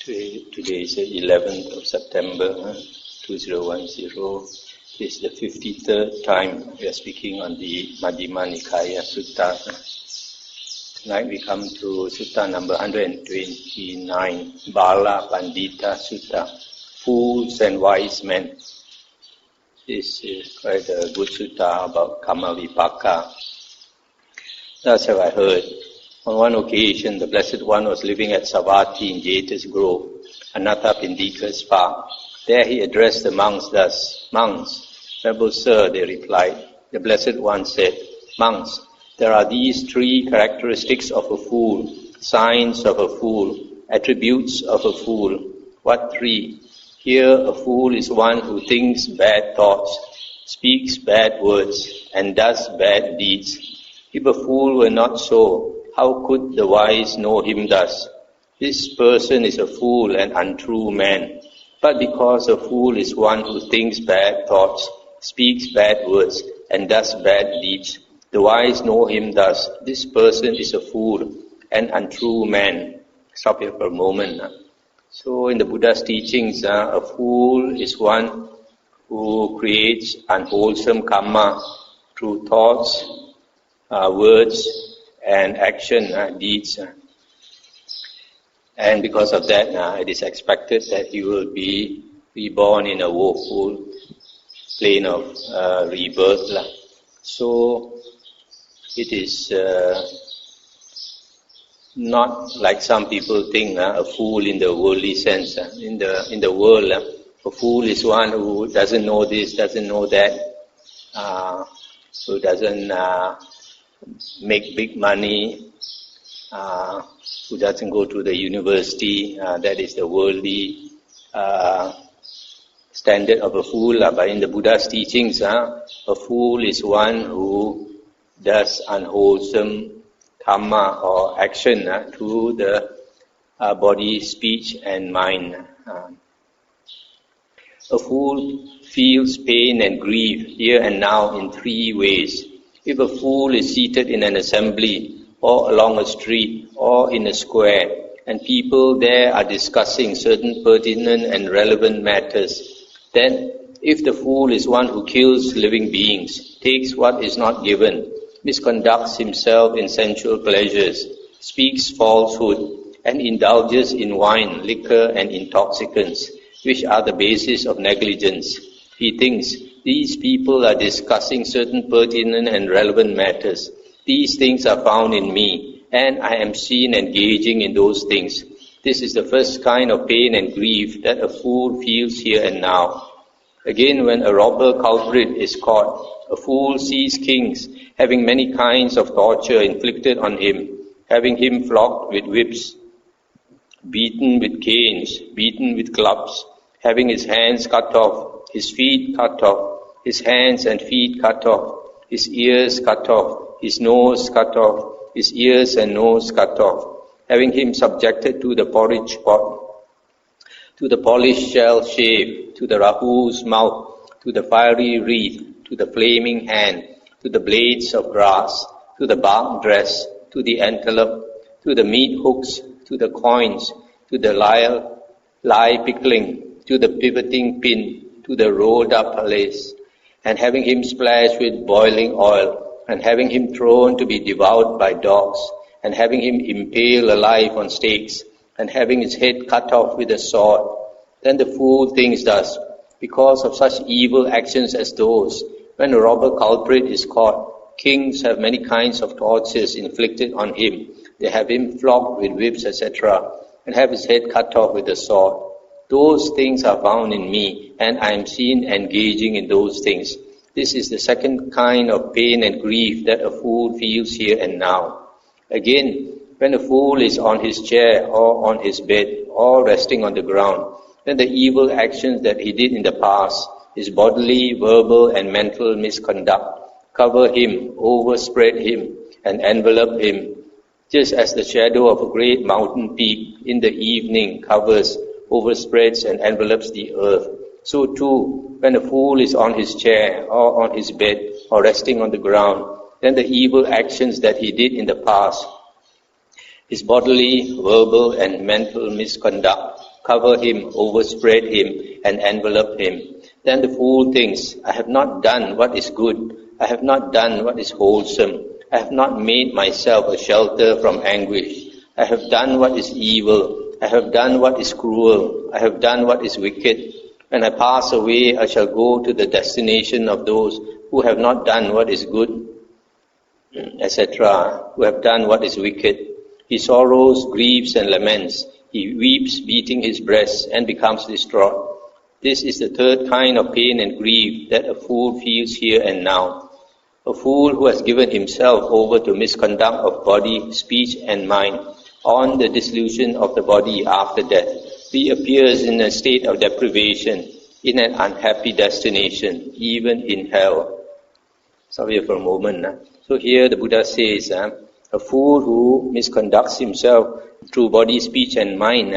Today is the 11th of September 2010. This is the 53rd time we are speaking on the Majjhima Nikaya Sutta. Tonight we come to Sutta number 129, Balapandita Sutta, Fools and Wise Men. This is quite a good sutta about Kamma Vipaka. That's how I heard. On one occasion, the Blessed One was living at Savatthi in Jeta's Grove, Anathapindika's park. There he addressed the monks thus, "Monks, Venerable Sir," they replied. The Blessed One said, "Monks, there are these three characteristics of a fool, signs of a fool, attributes of a fool." "What three?" "Here a fool is one who thinks bad thoughts, speaks bad words, and does bad deeds. If a fool were not so, how could the wise know him thus? This person is a fool and untrue man. But because a fool is one who thinks bad thoughts, speaks bad words, and does bad deeds, the wise know him thus. This person is a fool and untrue man." Stop here for a moment. So in the Buddha's teachings, a fool is one who creates unwholesome karma through thoughts, words, and action, deeds. And because of that, it is expected that he will be reborn in a woeful plane of rebirth. So it is not like some people think, a fool in the worldly sense. In the world, a fool is one who doesn't know this, doesn't know that, who doesn't make big money, who doesn't go to the university. That is the worldly standard of a fool. But in the Buddha's teachings, a fool is one who does unwholesome karma or action through the body, speech and mind. A fool feels pain and grief here and now in three ways. If a fool is seated in an assembly or along a street or in a square and people there are discussing certain pertinent and relevant matters, then if the fool is one who kills living beings, takes what is not given, misconducts himself in sensual pleasures, speaks falsehood, and indulges in wine, liquor and intoxicants, which are the basis of negligence, he thinks, "These people are discussing certain pertinent and relevant matters. These things are found in me, and I am seen engaging in those things." This is the first kind of pain and grief that a fool feels here and now. Again, when a robber culprit is caught, a fool sees kings having many kinds of torture inflicted on him, having him flogged with whips, beaten with canes, beaten with clubs, having his hands cut off, his feet cut off, his hands and feet cut off, his ears cut off, his nose cut off, his ears and nose cut off, having him subjected to the porridge pot, to the polished shell shave, to the rahu's mouth, to the fiery wreath, to the flaming hand, to the blades of grass, to the bark dress, to the antelope, to the meat hooks, to the coins, to the lye pickling, to the pivoting pin, to the rolled up lace, and having him splashed with boiling oil, and having him thrown to be devoured by dogs, and having him impaled alive on stakes, and having his head cut off with a sword. Then the fool thinks thus, because of such evil actions as those, when a robber culprit is caught, kings have many kinds of tortures inflicted on him. They have him flogged with whips, etc., and have his head cut off with a sword. Those things are found in me, and I am seen engaging in those things. This is the second kind of pain and grief that a fool feels here and now. Again, when a fool is on his chair or on his bed or resting on the ground, then the evil actions that he did in the past, his bodily, verbal and mental misconduct, cover him, overspread him, and envelop him, just as the shadow of a great mountain peak in the evening covers, overspreads and envelopes the earth. So too, when a fool is on his chair or on his bed or resting on the ground, then the evil actions that he did in the past, his bodily, verbal and mental misconduct, cover him, overspread him, and envelop him. Then the fool thinks, I have not done what is good, I have not done what is wholesome, I have not made myself a shelter from anguish, I have done what is evil, I have done what is cruel, I have done what is wicked. When I pass away, I shall go to the destination of those who have not done what is good, etc., who have done what is wicked. He sorrows, grieves, and laments. He weeps, beating his breast, and becomes distraught. This is the third kind of pain and grief that a fool feels here and now. A fool who has given himself over to misconduct of body, speech, and mind, on the dissolution of the body after death, reappears in a state of deprivation, in an unhappy destination, even in hell. Sorry for a moment. So here the Buddha says, a fool who misconducts himself through body, speech, and mind,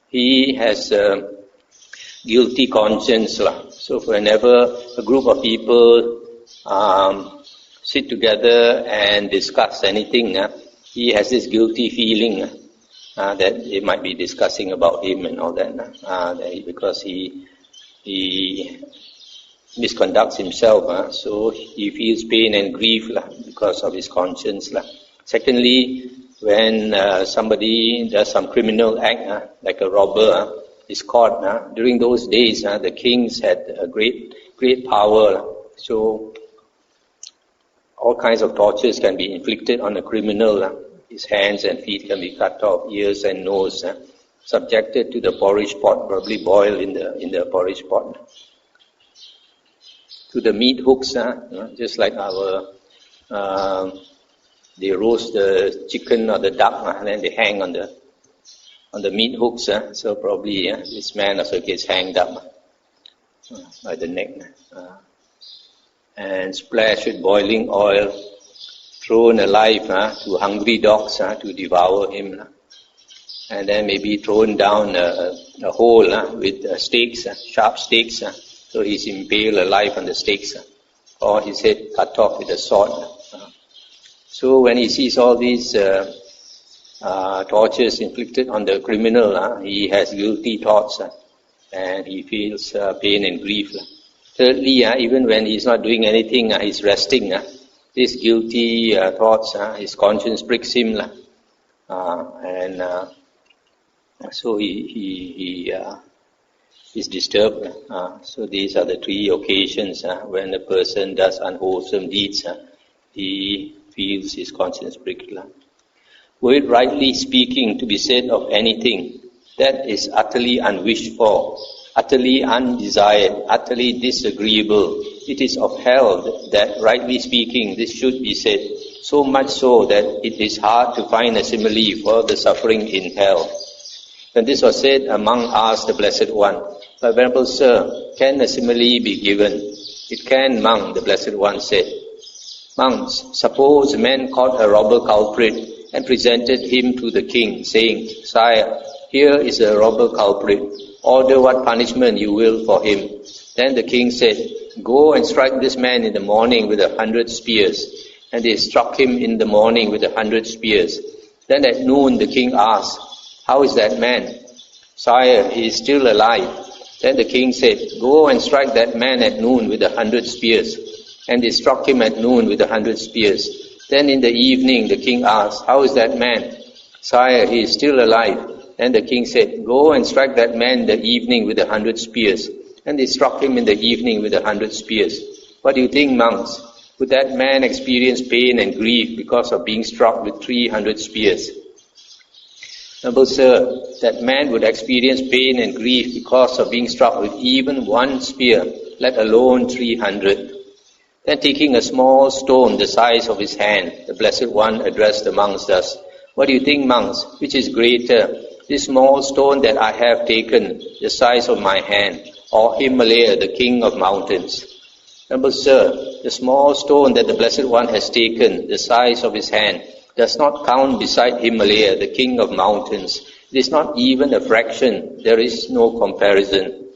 he has a guilty conscience. So whenever a group of people sit together and discuss anything, he has this guilty feeling that they might be discussing about him and all that, because he misconducts himself, so he feels pain and grief because of his conscience. Secondly, when somebody does some criminal act, like a robber, is caught. During those days, the kings had a great power, so all kinds of tortures can be inflicted on a criminal. His hands and feet can be cut off, ears and nose, subjected to the porridge pot, probably boiled in the porridge pot. To the meat hooks, just like they roast the chicken or the duck, and then they hang on the meat hooks. So probably this man also gets hanged up by the neck, and splashed with boiling oil, thrown alive to hungry dogs to devour him, and then maybe thrown down a hole with stakes, sharp stakes, so he's impaled alive on the stakes, or his head cut off with a sword. So when he sees all these tortures inflicted on the criminal, he has guilty thoughts, and he feels pain and grief. Thirdly, even when he's not doing anything, he's resting. These guilty thoughts, his conscience pricks him, and so he is disturbed. So these are the three occasions when a person does unwholesome deeds, he feels his conscience pricked. Were it rightly speaking to be said of anything that is utterly unwished for, utterly undesired, utterly disagreeable, it is upheld that, rightly speaking, this should be said, so much so that it is hard to find a simile for the suffering in hell. When this was said, a monk asked the Blessed One, "But Venerable Sir, can a simile be given?" "It can, monk," the Blessed One said. "Monks, suppose men caught a robber culprit and presented him to the king, saying, 'Sire, here is a robber culprit. Order what punishment you will for him.' Then the king said, 'Go and strike this man in the morning with 100 spears.' And they struck him in the morning with 100 spears. Then at noon the king asked, 'How is that man?' 'Sire, he is still alive.' Then the king said, 'Go and strike that man at noon with 100 spears.' And they struck him at noon with 100 spears. Then in the evening the king asked, 'How is that man?' 'Sire, he is still alive.' Then the king said, 'Go and strike that man in the evening with 100 spears.' And they struck him in the evening with 100 spears. What do you think, monks? Would that man experience pain and grief because of being struck with 300 spears? Noble Sir, that man would experience pain and grief because of being struck with even 1 spear, let alone 300. Then taking a small stone the size of his hand, the Blessed One addressed the monks thus, "What do you think, monks? Which is greater, this small stone that I have taken, the size of my hand, or Himalaya, the king of mountains?" Noble Sir, the small stone that the Blessed One has taken, the size of his hand, does not count beside Himalaya, the king of mountains. It is not even a fraction. There is no comparison.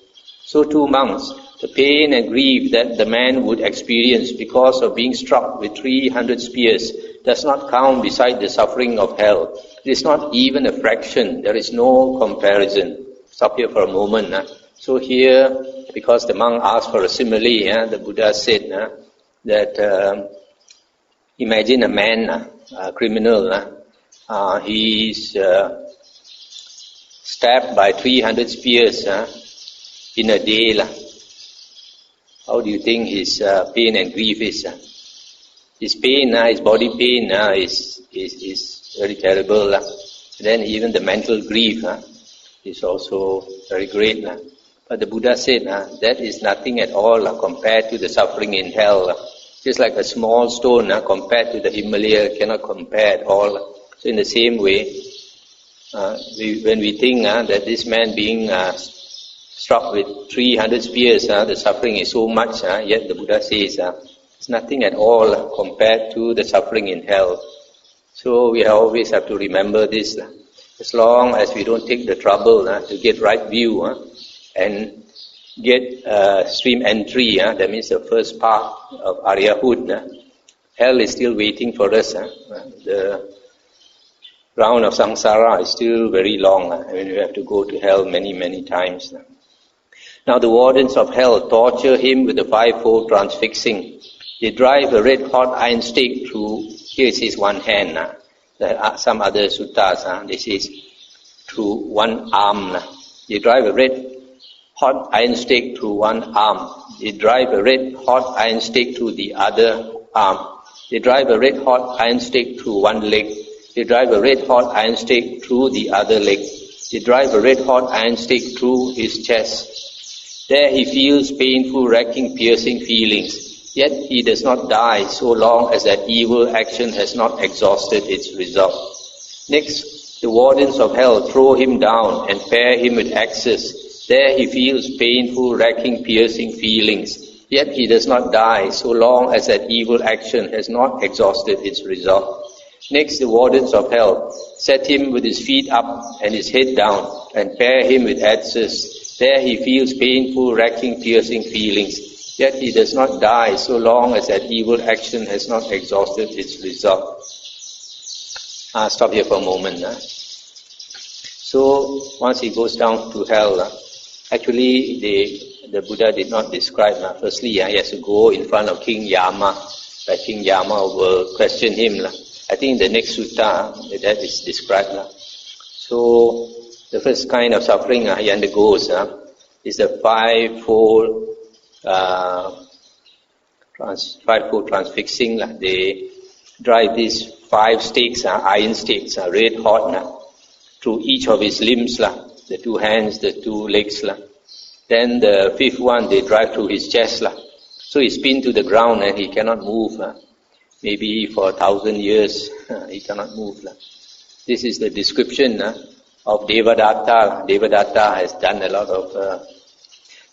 So too, monks, the pain and grief that the man would experience because of being struck with 300 spears does not count beside the suffering of hell. It is not even a fraction. There is no comparison. stop here for a moment. So here, because the monk asked for a simile, the Buddha said that imagine a man, a criminal, he's stabbed by 300 spears in a day. How do you think his pain and grief is? His pain, his body pain is very terrible. Then even the mental grief is also very great. But the Buddha said that is nothing at all compared to the suffering in hell. Just like a small stone compared to the Himalaya cannot compare at all. So in the same way, when we think that this man being struck with 300 spears, the suffering is so much, yet the Buddha says it's nothing at all compared to the suffering in hell. So we always have to remember this. As long as we don't take the trouble to get right view and get stream entry, that means the first part of Aryahood, hell is still waiting for us. The round of samsara is still very long. We have to go to hell many, many times. Now the wardens of hell torture him with the fivefold transfixing. They drive a red-hot iron stake through, here it says one hand. Some other suttas, they say through one arm. They drive a red-hot iron stake through one arm. They drive a red-hot iron stake through the other arm. They drive a red-hot iron stake through one leg. They drive a red-hot iron stake through the other leg. They drive a red-hot iron stake through his chest. There he feels painful, racking, piercing feelings. Yet he does not die so long as that evil action has not exhausted its result. Next, the wardens of hell throw him down and pare him with axes. There he feels painful, racking, piercing feelings. Yet he does not die so long as that evil action has not exhausted its result. Next, the wardens of hell set him with his feet up and his head down and pare him with axes. There he feels painful, racking, piercing feelings. Yet he does not die so long as that evil action has not exhausted its result. Stop here for a moment. So once he goes down to hell, actually the Buddha did not describe. Firstly, he has to go in front of King Yama. King Yama will question him. I think the next sutta that is described. So the first kind of suffering he undergoes is the fivefold transfixing. They drive these 5 stakes, iron stakes, red hot, through each of his limbs, the 2 hands, the 2 legs. Then the 5th one they drive through his chest. So he's pinned to the ground and he cannot move. Maybe for 1,000 years he cannot move. This is the description of Devadatta. Devadatta has done a lot of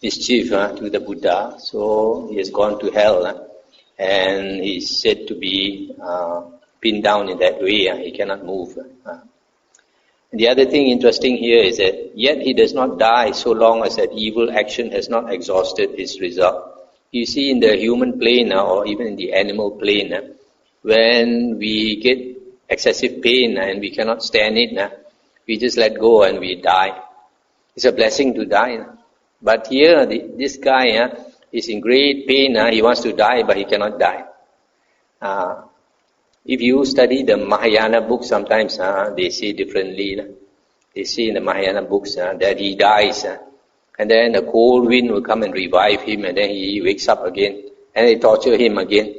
mischief to the Buddha, so he has gone to hell and he's said to be pinned down in that way. He cannot move. And the other thing interesting here is that yet he does not die so long as that evil action has not exhausted its result. You see, in the human plane or even in the animal plane, when we get excessive pain and we cannot stand it, we just let go and we die. It's a blessing to die. But here, this guy is in great pain. He wants to die, but he cannot die. If you study the Mahayana books, sometimes they say differently. They say in the Mahayana books that he dies, and then the cold wind will come and revive him, and then he wakes up again, and they torture him again,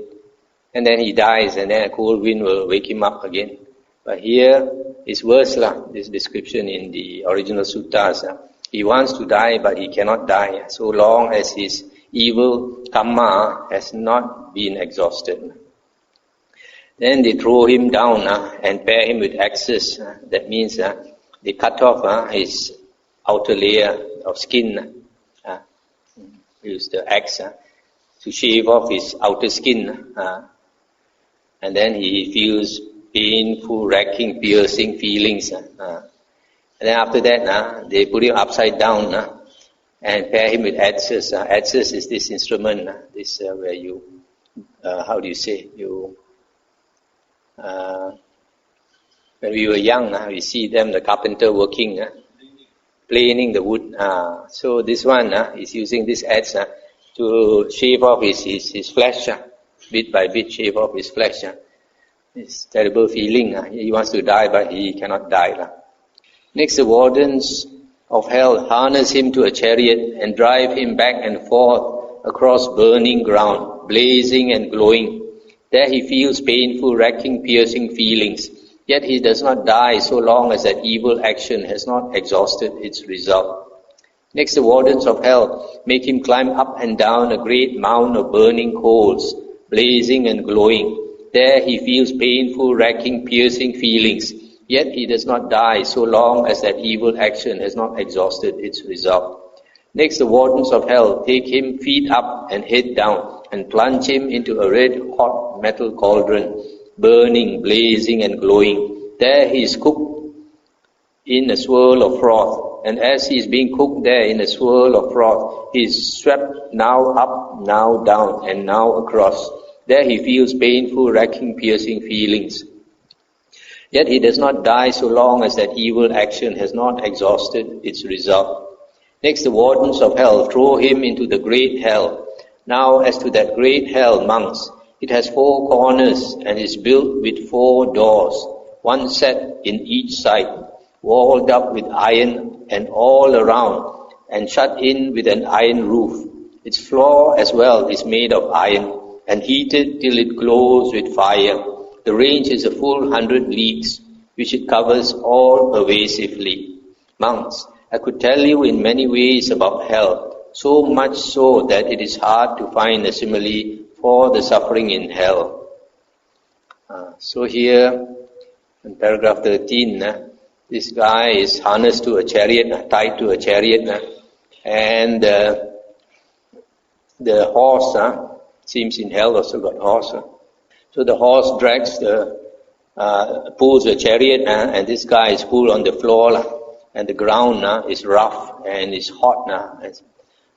and then he dies, and then a cold wind will wake him up again. But here is worse, this description in the original suttas. He wants to die, but he cannot die so long as his evil karma has not been exhausted. Then they throw him down and pare him with axes. That means they cut off his outer layer of skin. Use the axe to shave off his outer skin. And then he feels painful, racking, piercing feelings. And then after that, they put him upside down and pair him with axes. Axes is this instrument, this where you, how do you say, you, when we were young, we see them, the carpenter working, planing the wood. So this one is using this adze to shave off his flesh, bit by bit shave off his flesh. It's a terrible feeling. He wants to die, but he cannot die. Next, the wardens of hell harness him to a chariot and drive him back and forth across burning ground, blazing and glowing. There he feels painful, racking, piercing feelings. Yet he does not die so long as that evil action has not exhausted its result. Next, the wardens of hell make him climb up and down a great mound of burning coals, blazing and glowing. There he feels painful, racking, piercing feelings. Yet he does not die so long as that evil action has not exhausted its result. Next, the wardens of hell take him feet up and head down and plunge him into a red-hot metal cauldron, burning, blazing and glowing. There he is cooked in a swirl of froth, and as he is being cooked there in a swirl of froth, he is swept now up, now down, and now across. There he feels painful, racking, piercing feelings. Yet he does not die so long as that evil action has not exhausted its result. Next, the wardens of hell throw him into the great hell. Now, as to that great hell, monks, it has 4 corners and is built with 4 doors, one set in each side, walled up with iron and all around, and shut in with an iron roof. Its floor as well is made of iron, and heated till it glows with fire. The range is a full 100 leagues, which it covers all pervasively. Monks, I could tell you in many ways about hell, so much so that it is hard to find a simile for the suffering in hell. So here, in paragraph 13, this guy is harnessed to a chariot, tied to a chariot, and the horse, seems in hell also got horse. So the horse drags pulls the chariot, and this guy is pulled on the floor, and the ground is rough and is hot, it's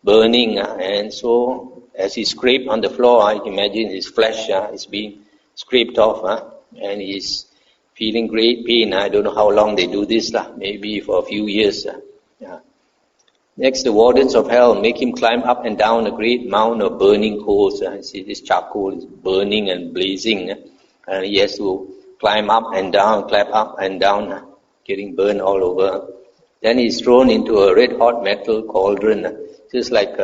burning, and so as he scraped on the floor, I can imagine his flesh is being scraped off, and he's feeling great pain. I don't know how long they do this, maybe for a few years. Next, the wardens of hell make him climb up and down a great mound of burning coals. See, this charcoal is burning and blazing, and he has to climb up and down, getting burned all over. Then he's thrown into a red-hot metal cauldron, just like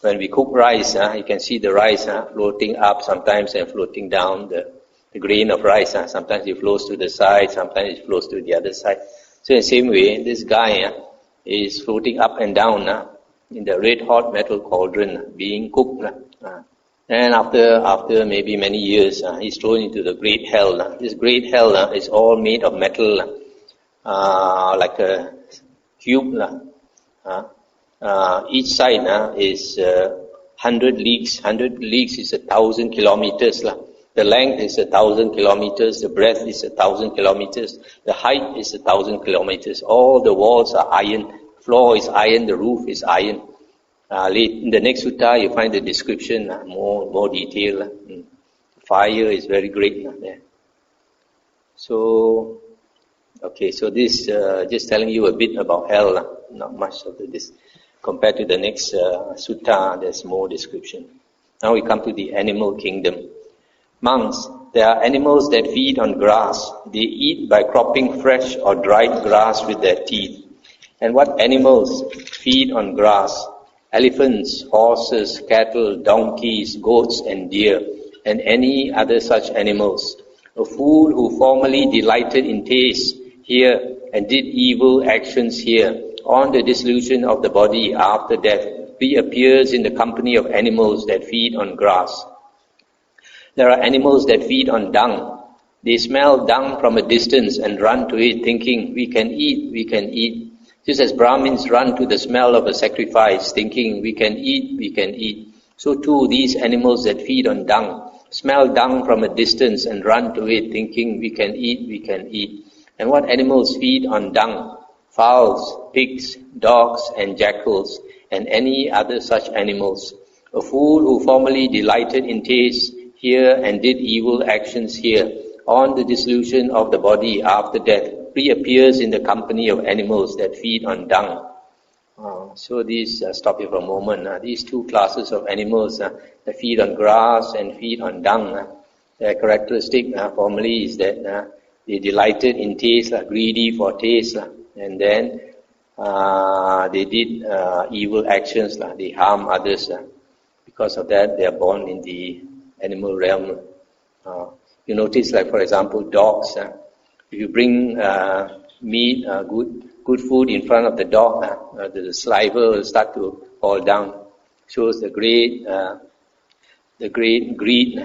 when we cook rice. You can see the rice floating up sometimes and floating down, the grain of rice. Sometimes it flows to the side, sometimes it flows to the other side. So in the same way, this guy is floating up and down in the red-hot metal cauldron, being cooked. And after maybe many years, he's thrown into the great hell. This great hell is all made of metal, like a cube. Each side is 100 leagues. 100 leagues is 1,000 kilometers. The length is 1,000 kilometers. The breadth is 1,000 kilometers. The height is 1,000 kilometers. All the walls are iron. Floor is iron. The roof is iron. In the next sutta, you find the description, more detail. Fire is very great there. So, okay, so this just telling you a bit about hell. Not much of this. Compared to the next sutta, there's more description. Now we come to the animal kingdom. Monks, there are animals that feed on grass. They eat by cropping fresh or dried grass with their teeth. And what animals feed on grass? Elephants, horses, cattle, donkeys, goats and deer, and any other such animals. A fool who formerly delighted in taste here and did evil actions here, on the dissolution of the body after death, reappears in the company of animals that feed on grass. There are animals that feed on dung. They smell dung from a distance and run to it, thinking, we can eat, we can eat. Just as Brahmins run to the smell of a sacrifice, thinking, we can eat, we can eat. So too, these animals that feed on dung, smell dung from a distance and run to it, thinking, we can eat, we can eat. And what animals feed on dung? Fowls, pigs, dogs, and jackals, and any other such animals. A fool who formerly delighted in taste here and did evil actions here, on the dissolution of the body after death, reappears in the company of animals that feed on dung. So these, stop here for a moment. These two classes of animals that feed on grass and feed on dung, their characteristic formally is that they delighted in taste, greedy for taste, and then they did evil actions, they harm others. Because of that, they are born in the animal realm. You notice, like for example, dogs. If you bring meat, good food in front of the dog, the saliva will start to fall down. Shows the great greed.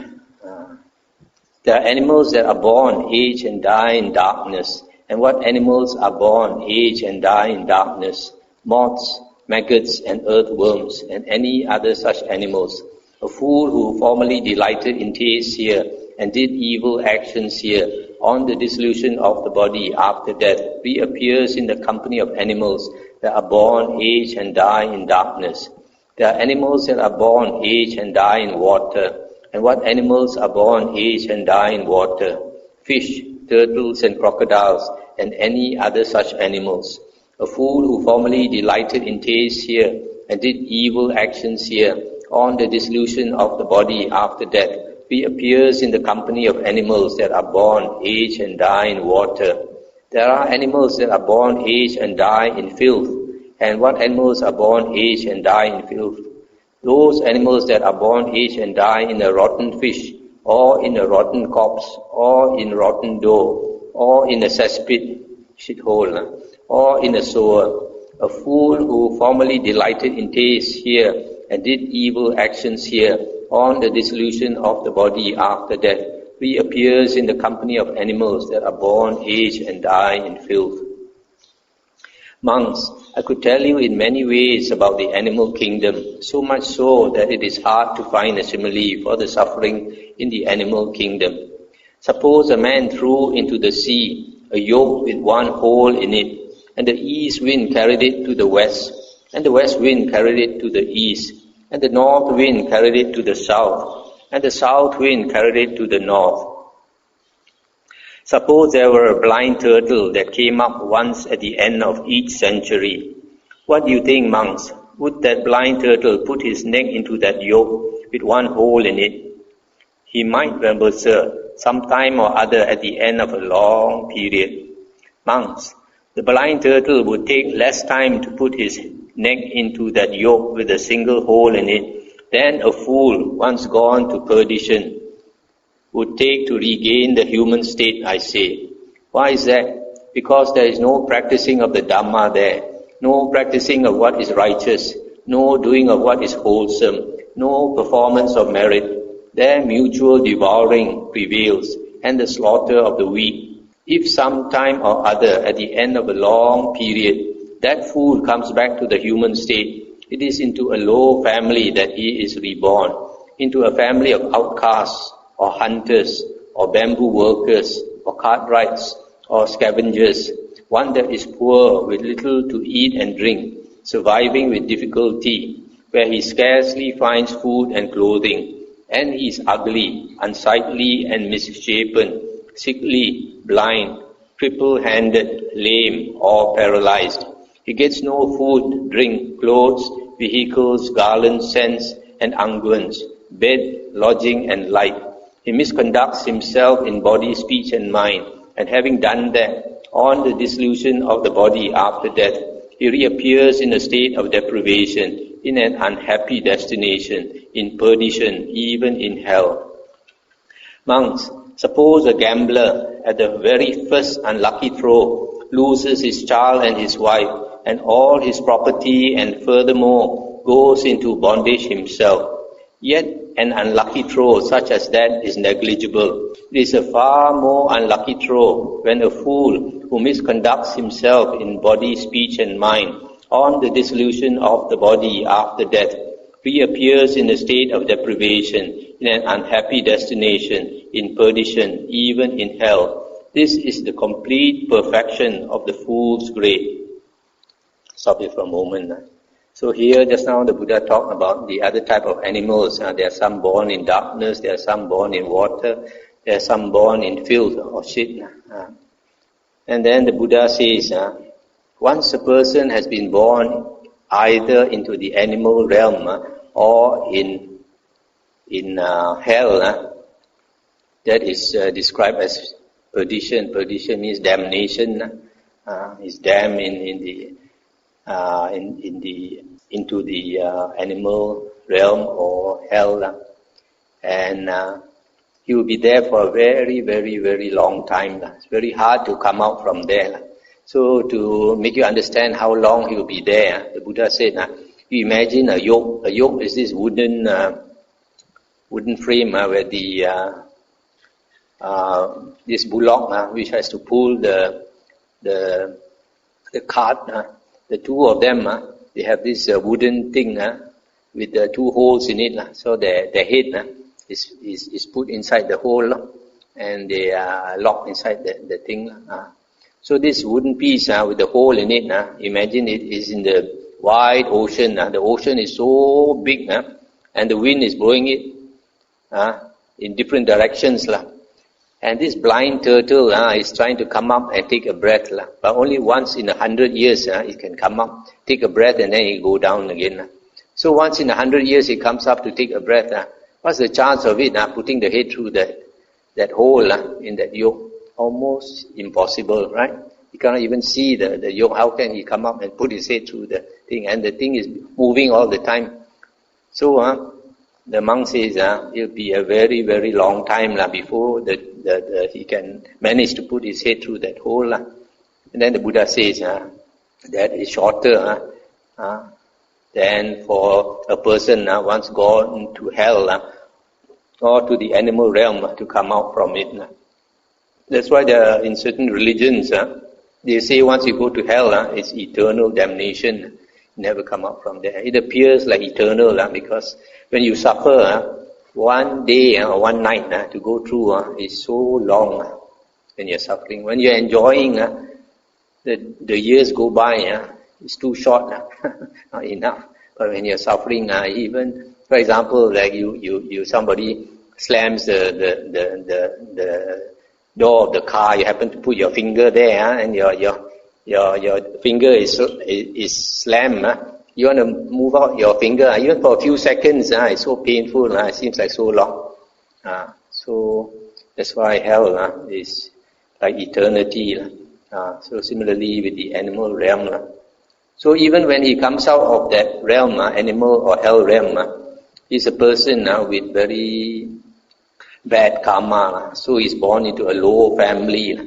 There are animals that are born, age, and die in darkness. And what animals are born, age, and die in darkness? Moths, maggots, and earthworms, and any other such animals. A fool who formerly delighted in taste here and did evil actions here, on the dissolution of the body after death, reappears in the company of animals that are born, age, and die in darkness. There are animals that are born, age, and die in water. And what animals are born, age, and die in water? Fish, turtles, and crocodiles, and any other such animals. A fool who formerly delighted in taste here and did evil actions here, on the dissolution of the body after death, reappears in the company of animals that are born, age, and die in water. There are animals that are born, age, and die in filth. And what animals are born, age, and die in filth? Those animals that are born, age, and die in a rotten fish, or in a rotten corpse, or in rotten dough, or in a cesspit, shithole, or in a sewer. A fool who formerly delighted in taste here and did evil actions here, on the dissolution of the body after death, reappears in the company of animals that are born, age, and die in filth. Monks, I could tell you in many ways about the animal kingdom, so much so that it is hard to find a simile for the suffering in the animal kingdom. Suppose a man threw into the sea a yoke with one hole in it, and the east wind carried it to the west, and the west wind carried it to the east, and the north wind carried it to the south, and the south wind carried it to the north. Suppose there were a blind turtle that came up once at the end of each century. What do you think, monks? Would that blind turtle put his neck into that yoke with one hole in it? He might, remember, sir, sometime or other at the end of a long period. Monks, the blind turtle would take less time to put his neck into that yoke with a single hole in it than a fool, once gone to perdition, would take to regain the human state, I say. Why is that? Because there is no practicing of the Dhamma there, no practicing of what is righteous, no doing of what is wholesome, no performance of merit. There mutual devouring prevails and the slaughter of the weak. If some time or other at the end of a long period, that fool comes back to the human state, it is into a low family that he is reborn, into a family of outcasts, or hunters, or bamboo workers, or cartwrights, or scavengers, one that is poor with little to eat and drink, surviving with difficulty, where he scarcely finds food and clothing, and he is ugly, unsightly, and misshapen, sickly, blind, cripple-handed, lame, or paralyzed. He gets no food, drink, clothes, vehicles, garlands, scents, and unguents, bed, lodging, and light. He misconducts himself in body, speech, and mind, and having done that, on the dissolution of the body after death, he reappears in a state of deprivation, in an unhappy destination, in perdition, even in hell. Monks, suppose a gambler at the very first unlucky throw loses his child and his wife, and all his property, and furthermore goes into bondage himself. Yet an unlucky throw such as that is negligible. It is a far more unlucky throw when a fool who misconducts himself in body, speech, and mind, on the dissolution of the body after death, reappears in a state of deprivation, in an unhappy destination, in perdition, even in hell. This is the complete perfection of the fool's grade. Stop here for a moment. So here, just now, the Buddha talked about the other type of animals. There are some born in darkness, there are some born in water, there are some born in filth or shit. And then the Buddha says, once a person has been born either into the animal realm or in hell, that is described as perdition. Perdition means damnation. Is damned into the animal realm or hell, and he will be there for a very, very, very long time. It's very hard to come out from there. So to make you understand how long he will be there, the Buddha said, you imagine a yoke. A yoke is this wooden frame where this bullock which has to pull the cart. The two of them, they have this wooden thing with the two holes in it. So their head is put inside the hole, and they are locked inside the thing. So this wooden piece with the hole in it, imagine it is in the wide ocean. The ocean is so big, and the wind is blowing it in different directions. And this blind turtle is trying to come up and take a breath. But only once in 100 years it can come up, take a breath, and then it go down again. So once in 100 years it comes up to take a breath. What's the chance of it putting the head through that hole in that yoke? Almost impossible, right? You cannot even see the yoke. How can he come up and put his head through the thing? And the thing is moving all the time. So the monk says it'll be a very, very long time before he can manage to put his head through that hole. And then the Buddha says that is shorter than for a person once gone to hell or to the animal realm to come out from it. That's why in certain religions they say once you go to hell it's eternal damnation. You never come out from there. It appears like eternal because when you suffer, one day or one night to go through is so long when you're suffering. When you're enjoying, the years go by, it's too short, not enough. But when you're suffering, even, for example, like somebody slams the door of the car, you happen to put your finger there, and your finger is slammed. You want to move out your finger, even for a few seconds, it's so painful, it seems like so long. So that's why hell is like eternity. So similarly with the animal realm. So even when he comes out of that realm, animal or hell realm, he's a person with very bad karma. So he's born into a low family,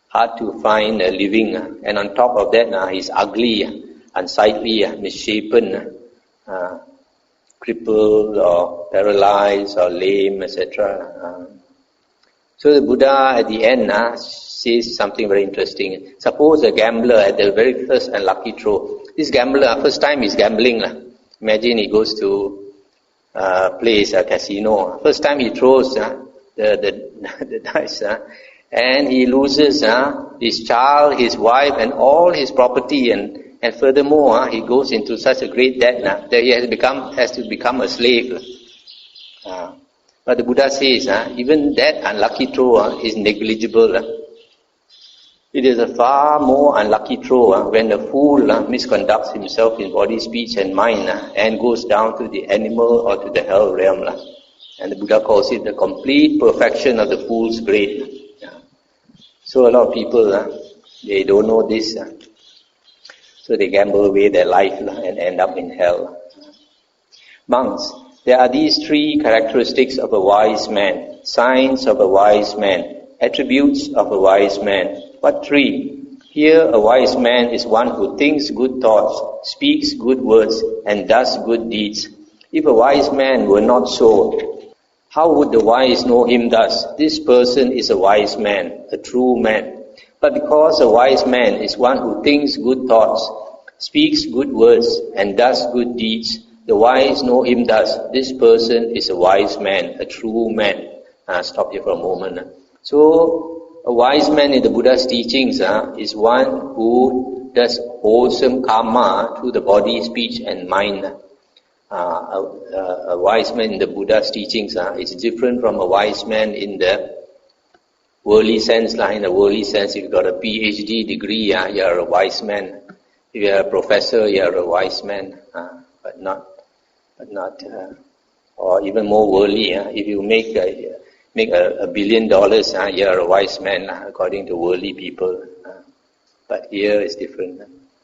hard to find a living. And on top of that, he's ugly, unsightly, misshapen, crippled or paralyzed or lame, etc. So the Buddha at the end says something very interesting. Suppose a gambler at the very first unlucky throw. This gambler, first time he's gambling. Imagine he goes to plays a casino. First time he throws the dice, and he loses his child, his wife, and all his property, and furthermore, he goes into such a great debt that he has to become a slave. But the Buddha says, even that unlucky throw is negligible. It is a far more unlucky throw when the fool misconducts himself in body, speech, and mind and goes down to the animal or to the hell realm. And the Buddha calls it the complete perfection of the fool's grade. So a lot of people, they don't know this. So they gamble away their life and end up in hell. Monks, there are these three characteristics of a wise man, signs of a wise man, attributes of a wise man. What three? Here a wise man is one who thinks good thoughts, speaks good words, and does good deeds. If a wise man were not so, how would the wise know him thus? This person is a wise man, a true man. But because a wise man is one who thinks good thoughts, speaks good words, and does good deeds, the wise know him thus. This person is a wise man, a true man. Stop here for a moment. So, a wise man in the Buddha's teachings is one who does wholesome karma through the body, speech, and mind. A wise man in the Buddha's teachings is different from a wise man in the worldly sense, in the worldly sense, if you've got a PhD degree, you're a wise man. If you're a professor, you're a wise man, but not, or even more worldly. If you make $1 billion, you're a wise man, according to worldly people. But here is different.